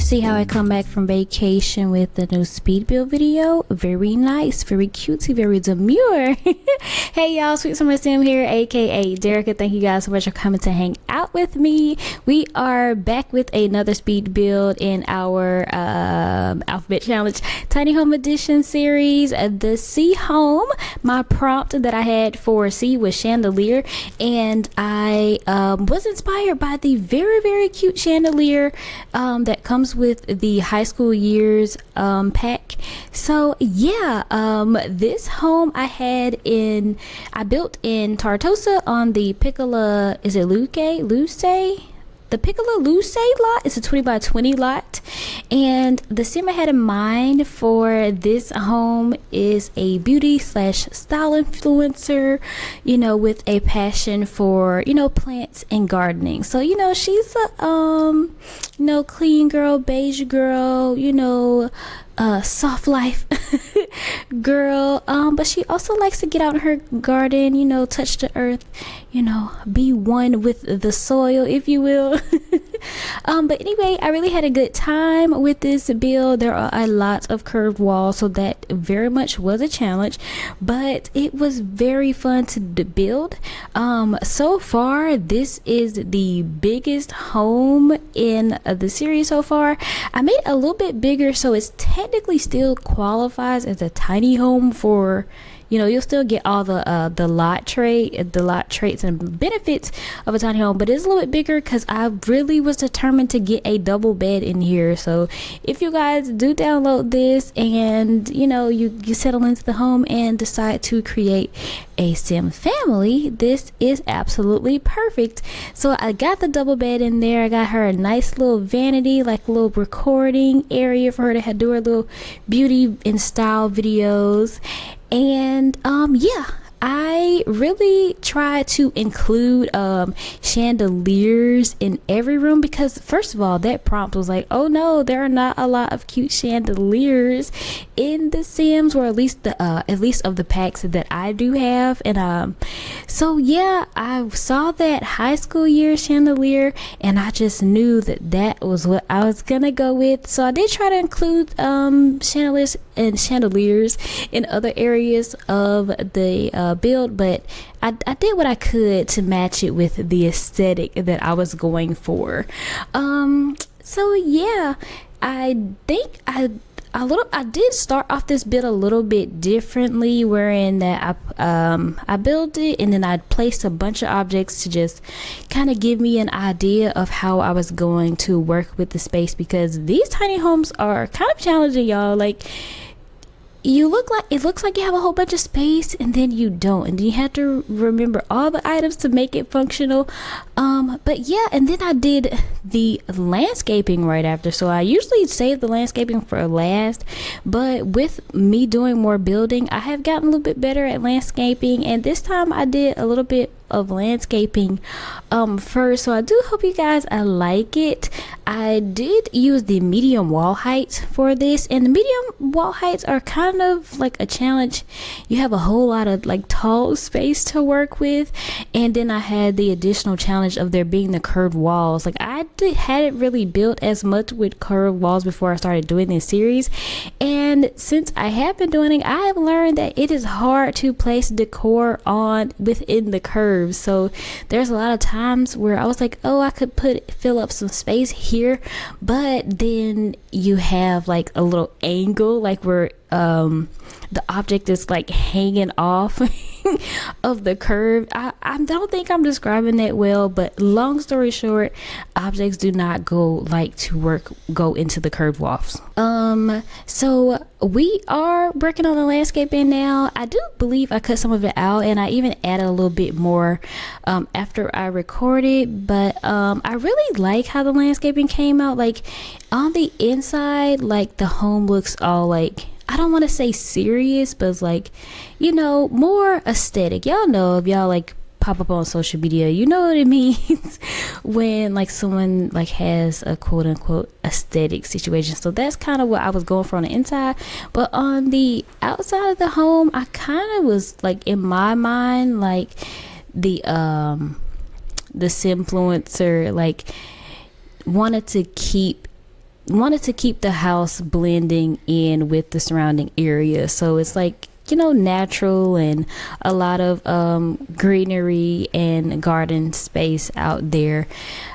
See how I come back from vacation with the new speed build video? Very nice, very cutesy, very demure. Hey y'all, sweetsummersim here, aka Derica. Thank you guys so much for coming to hang out with me. We are back with another speed build in our alphabet challenge tiny home edition series, the C home. My prompt that I had for C was chandelier, and I was inspired by the very cute chandelier that comes with the high school years pack. So yeah, this home I built in Tartosa on the Piccola, is it Luce? The Piccola Luce lot. It's a 20 by 20 lot, and the sim I had in mind for this home is a beauty slash style influencer, with a passion for plants and gardening. So she's a clean girl, beige girl, soft life girl, but she also likes to get out in her garden, touch the earth, be one with the soil, if you will. But anyway, I really had a good time with this build. There are a lot of curved walls, so that very much was a challenge, but it was very fun to build. So far, this is the biggest home in the series so far. I made it a little bit bigger, so it's technically still qualifies as a tiny home for, you'll still get all the lot traits and benefits of a tiny home, but it's a little bit bigger because I really was determined to get a double bed in here. So if you guys do download this and you settle into the home and decide to create a sim family, this is absolutely perfect. So I got the double bed in there. I got her a nice little vanity, like a little recording area for her to do her little beauty and style videos. And yeah, I really try to include chandeliers in every room, because first of all, that prompt was like, oh no, there are not a lot of cute chandeliers in the Sims, or at least of the packs that I do have. And so yeah, I saw that high school year chandelier and I just knew that was what I was gonna go with. So I did try to include chandeliers in other areas of the build, but I did what I could to match it with the aesthetic that I was going for. So yeah, I think I did start off this build a little bit differently, wherein that I built it and then I placed a bunch of objects to just kind of give me an idea of how I was going to work with the space, because these tiny homes are kind of challenging, y'all. Like, it looks like you have a whole bunch of space, and then you don't, and then you have to remember all the items to make it functional. But yeah, and then I did the landscaping right after. So I usually save the landscaping for last, but with me doing more building, I have gotten a little bit better at landscaping, and this time I did a little bit of landscaping first. So I do hope you guys like it. I did use the medium wall heights for this, and the medium wall heights are kind of like a challenge. You have a whole lot of like tall space to work with, and then I had the additional challenge of there being the curved walls. Like, hadn't really built as much with curved walls before I started doing this series, and since I have been doing it, I have learned that it is hard to place decor on within the curves. So there's a lot of times where I was like, oh, I could fill up some space here, but then you have like a little angle, like where the object is like hanging off of the curve. I don't think I'm describing that well, but long story short, objects do not go into the curved walls. So we are working on the landscaping now. I do believe I cut some of it out, and I even added a little bit more after I recorded, but I really like how the landscaping came out. Like, on the inside, like, the home looks all like, I don't want to say serious, but it's like, more aesthetic. Y'all know, if y'all like pop up on social media, you know what it means when like someone like has a quote unquote aesthetic situation. So that's kind of what I was going for on the inside, but on the outside of the home, I kind of was like, in my mind, like the Simfluencer like wanted to keep wanted to keep the house blending in with the surrounding area, so it's like, you know, natural and a lot of greenery and garden space out there.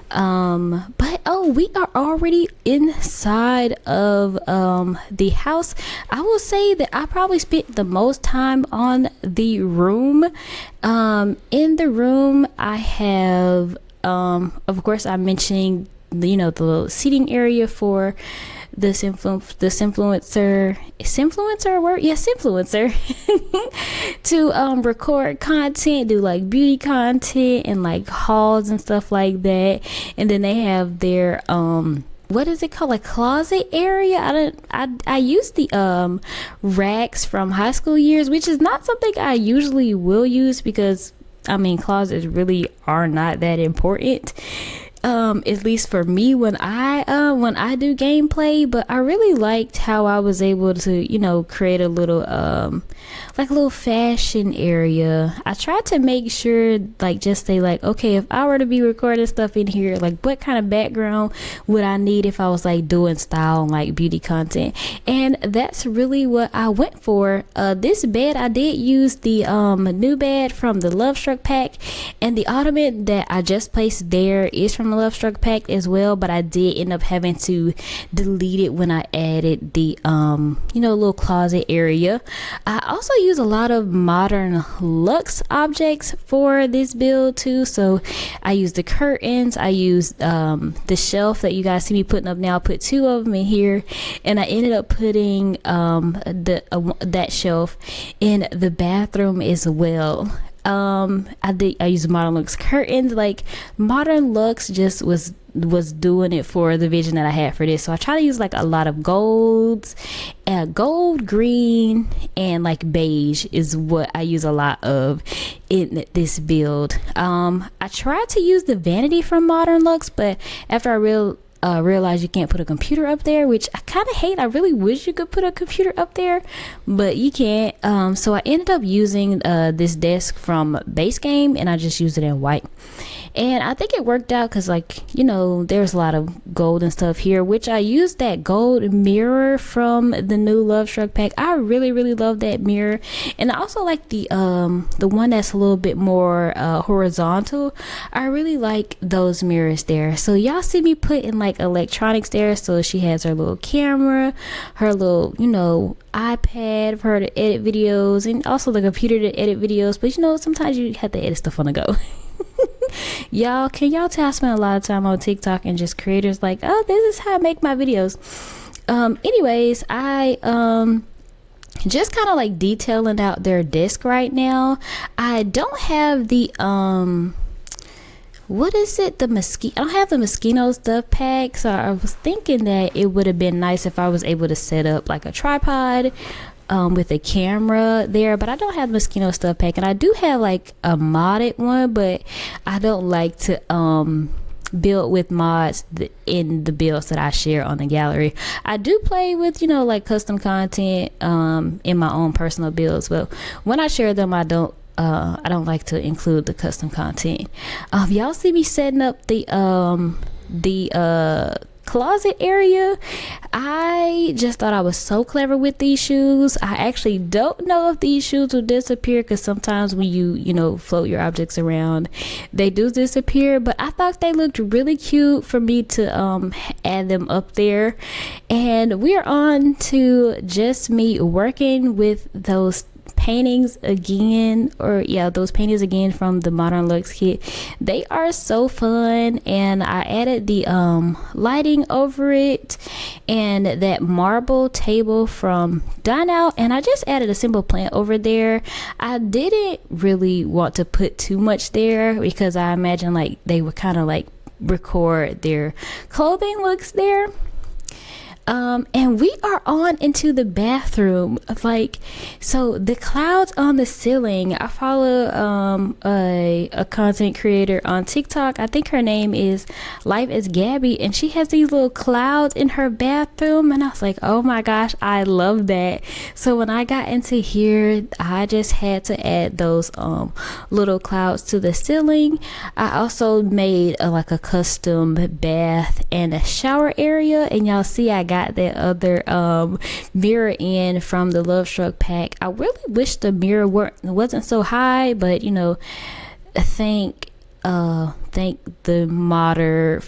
But we are already inside of the house. I will say that I probably spent the most time on the room. In the room I have of course I'm mentioning, you know, the little seating area for this influencer to record content, do like beauty content and like hauls and stuff like that. And then they have their what is it called, like closet area. I use the racks from high school years, which is not something I usually will use, because I mean, closets really are not that important, at least for me when I do gameplay. But I really liked how I was able to, you know, create a little like a little fashion area. I tried to make sure, like, just say like, okay, if I were to be recording stuff in here, like what kind of background would I need if I was like doing style and like beauty content. And that's really what I went for. This bed, I did use the new bed from the Love Struck pack, and the ottoman that I just placed there is from the Love Struck pack as well, but I did end up having to delete it when I added the you know, little closet area. I also use a lot of modern luxe objects for this build too. So I use the curtains, I use the shelf that you guys see me putting up now. I put 2 of them in here, and I ended up putting that shelf in the bathroom as well. I use Modern Luxe curtains. Like, Modern Luxe just was doing it for the vision that I had for this. So I try to use like a lot of golds, gold, green, and like beige is what I use a lot of in this build. I tried to use the vanity from Modern Luxe, but after I realized you can't put a computer up there, which I kind of hate. I really wish you could put a computer up there, but you can't. So I ended up using this desk from Base Game, and I just used it in white. And I think it worked out because, like, you know, there's a lot of gold and stuff here, which I used that gold mirror from the new Love Struck pack. I really, really love that mirror. And I also like the one that's a little bit more horizontal. I really like those mirrors there. So y'all see me putting like electronics there. So she has her little camera, her little, you know, iPad for her to edit videos, and also the computer to edit videos. But you know, sometimes you have to edit stuff on the go. Y'all, can y'all tell I spend a lot of time on TikTok and just creators like, oh, this is how I make my videos. Anyways, I just kind of like detailing out their desk right now. I don't have the what is it, the mosquito, I don't have the mosquito stuff pack. So I was thinking that it would have been nice if I was able to set up like a tripod with a camera there, but I don't have the mosquito stuff pack. And I do have like a modded one, but I don't like to build with mods in the builds that I share on the gallery. I do play with, you know, like custom content in my own personal builds, but when I share them, I don't like to include the custom content. Y'all see me setting up the closet area. I just thought I was so clever with these shoes. I actually don't know if these shoes will disappear, because sometimes when you know, float your objects around, they do disappear. But I thought they looked really cute for me to add them up there. And we're on to just me working with those paintings again, those paintings again from the Modern Luxe kit. They are so fun, and I added the lighting over it and that marble table from Dine Out, and I just added a simple plant over there. I didn't really want to put too much there because I imagine like they would kind of like record their clothing looks there. And we are on into the bathroom. Like, so the clouds on the ceiling, I follow a content creator on TikTok. I think her name is Life is Gabby, and she has these little clouds in her bathroom, and I was like, oh my gosh, I love that. So when I got into here, I just had to add those little clouds to the ceiling. I also made like a custom bath and a shower area, and y'all see I got that other mirror in from the Love Struck pack. I really wish the mirror wasn't so high, but you know, thank the modder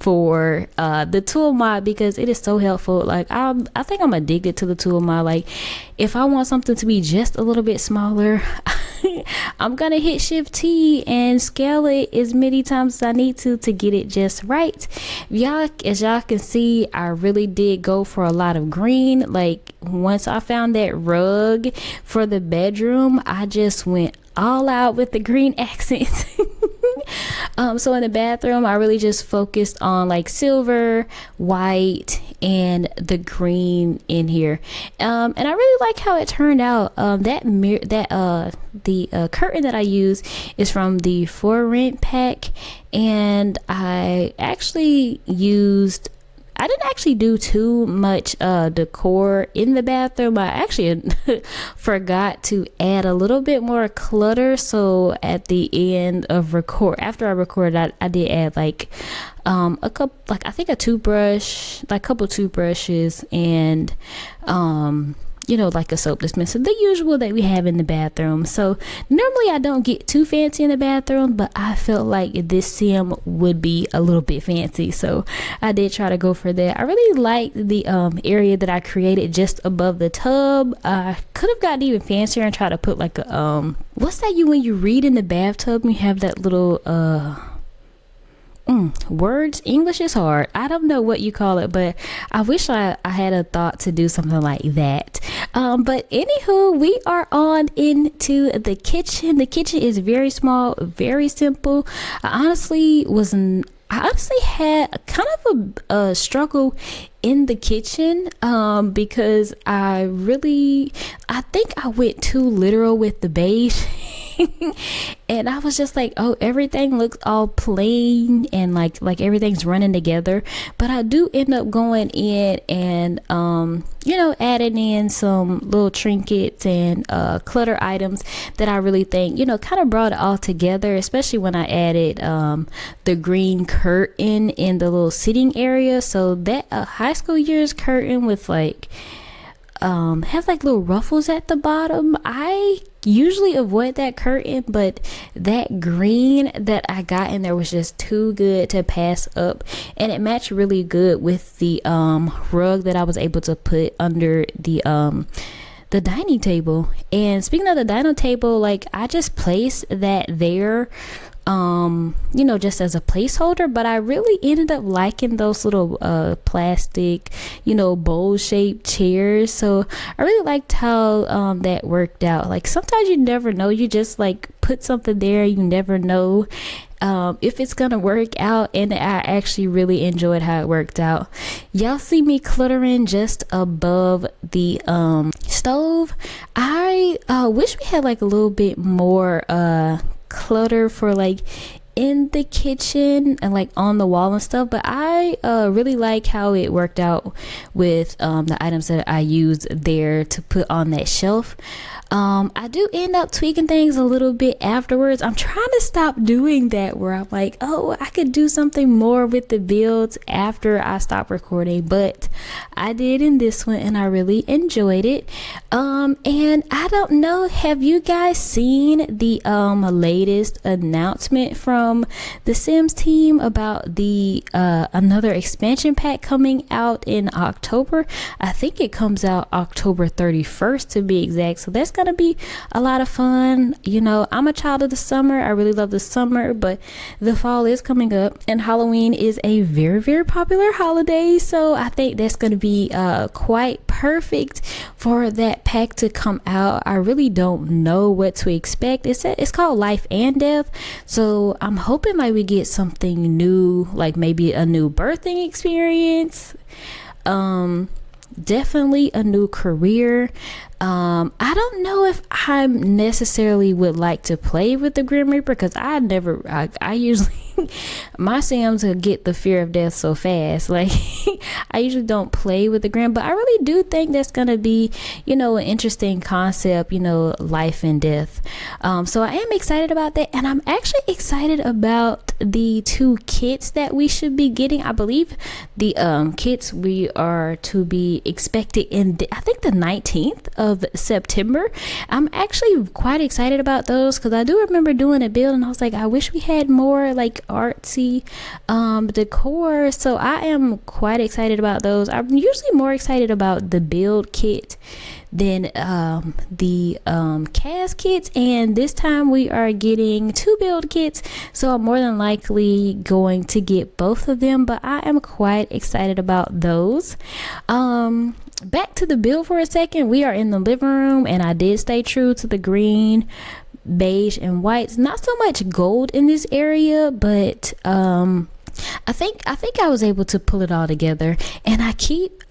for the tool mod, because it is so helpful. Like I think I'm addicted to the tool mod. Like if I want something to be just a little bit smaller, I'm gonna hit Shift T and scale it as many times as I need to get it just right. As y'all can see, I really did go for a lot of green. Like once I found that rug for the bedroom, I just went all out with the green accents. So in the bathroom, I really just focused on like silver, white, and the green in here. And I really like how it turned out. The curtain that I use is from the For Rent pack, and I didn't actually do too much decor in the bathroom. I actually forgot to add a little bit more clutter. So at the end of after I recorded, I did add like a couple, like I think a toothbrush, like a couple toothbrushes, and you know, like a soap dispenser, the usual that we have in the bathroom. So normally I don't get too fancy in the bathroom, but I felt like this sim would be a little bit fancy, so I did try to go for that. I really liked the area that I created just above the tub. I could have gotten even fancier and try to put like a what's that when you read in the bathtub and you have that little words. English is hard. I don't know what you call it, but I wish I had a thought to do something like that. But anywho, we are on into the kitchen. The kitchen is very small, very simple. I honestly had kind of a struggle in the kitchen because I think I went too literal with the beige. And I was just like, oh, everything looks all plain and like everything's running together. But I do end up going in and you know, adding in some little trinkets and clutter items that I really think, you know, kind of brought it all together, especially when I added the green curtain in the little sitting area. So that high school years curtain with like has like little ruffles at the bottom. I usually avoid that curtain, but that green that I got in there was just too good to pass up, and it matched really good with the rug that I was able to put under the dining table. And speaking of the dining table, like I just placed that there you know, just as a placeholder, but I really ended up liking those little plastic, you know, bowl shaped chairs. So I really liked how that worked out. Like sometimes you never know, you just like put something there, you never know if it's gonna work out, and I actually really enjoyed how it worked out. Y'all see me cluttering just above the stove. I wish we had like a little bit more clutter for like in the kitchen and like on the wall and stuff, but I really like how it worked out with the items that I used there to put on that shelf. I do end up tweaking things a little bit afterwards. I'm trying to stop doing that where I'm like, oh, I could do something more with the builds after I stop recording, but I did in this one and I really enjoyed it. And I don't know, have you guys seen the latest announcement from the Sims team about the another expansion pack coming out in October? I think it comes out October 31st to be exact, so that's gonna be a lot of fun. You know, I'm a child of the summer. I really love the summer, but the fall is coming up and Halloween is a very, very popular holiday, so I think that's going to be quite perfect for that pack to come out. I really don't know what to expect. It's called Life and Death, so I'm hoping like we get something new, like maybe a new birthing experience. Definitely a new career. I don't know if I necessarily would like to play with the Grim Reaper, because I usually my Sims get the fear of death so fast. Like I usually don't play with the Grim, but I really do think that's gonna be, an interesting concept, life and death. So I am excited about that, and I'm actually excited about the 2 kits that we should be getting. I believe the kits we are to be expected in I think the 19th of September. I'm actually quite excited about those, because I do remember doing a build and I was like, I wish we had more like artsy decor. So I am quite excited about those. I'm usually more excited about the build kit than the cast kits, and this time we are getting 2 build kits, so I'm more than likely going to get both of them, but I am quite excited about those. Back to the build for a second. We are in the living room, and I did stay true to the green, beige, and whites. Not so much gold in this area, but I think I was able to pull it all together, and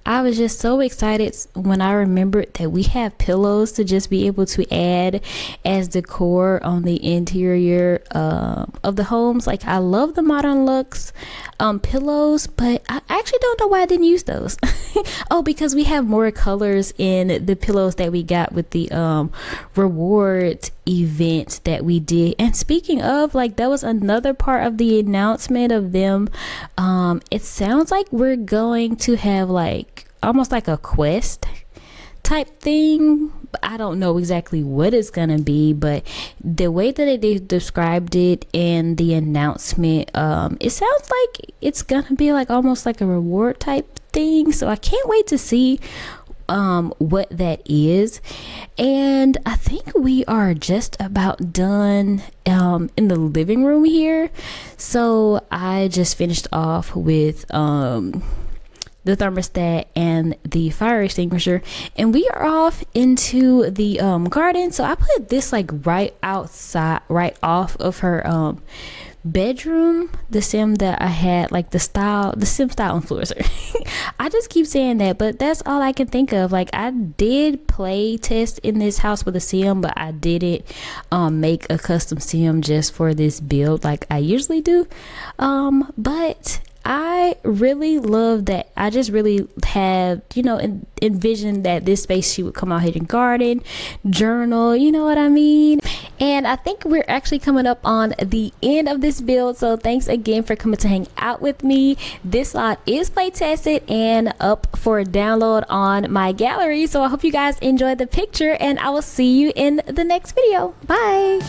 I was just so excited when I remembered that we have pillows to just be able to add as decor on the interior of the homes. Like, I love the Modern Luxe pillows, but I actually don't know why I didn't use those. Oh, because we have more colors in the pillows that we got with the rewards event that we did. And speaking of, like, that was another part of the announcement of them. It sounds like we're going to have like almost like a quest type thing. I don't know exactly what it's gonna be, but the way that they described it in the announcement, it sounds like it's gonna be like almost like a reward type thing. So I can't wait to see what that is. And I think we are just about done in the living room here. So I just finished off with the thermostat and the fire extinguisher, and we are off into the garden. So I put this like right outside, right off of her bedroom, the sim that I had, like the sim style influencer. I just keep saying that, but that's all I can think of. Like, I did play test in this house with a sim, but I didn't make a custom sim just for this build like I usually do. But I really love that. I just really have, envisioned that this space she would come out here and garden, journal, you know what I mean? And I think we're actually coming up on the end of this build. So thanks again for coming to hang out with me. This lot is play tested and up for download on my gallery. So I hope you guys enjoyed the picture, and I will see you in the next video. Bye.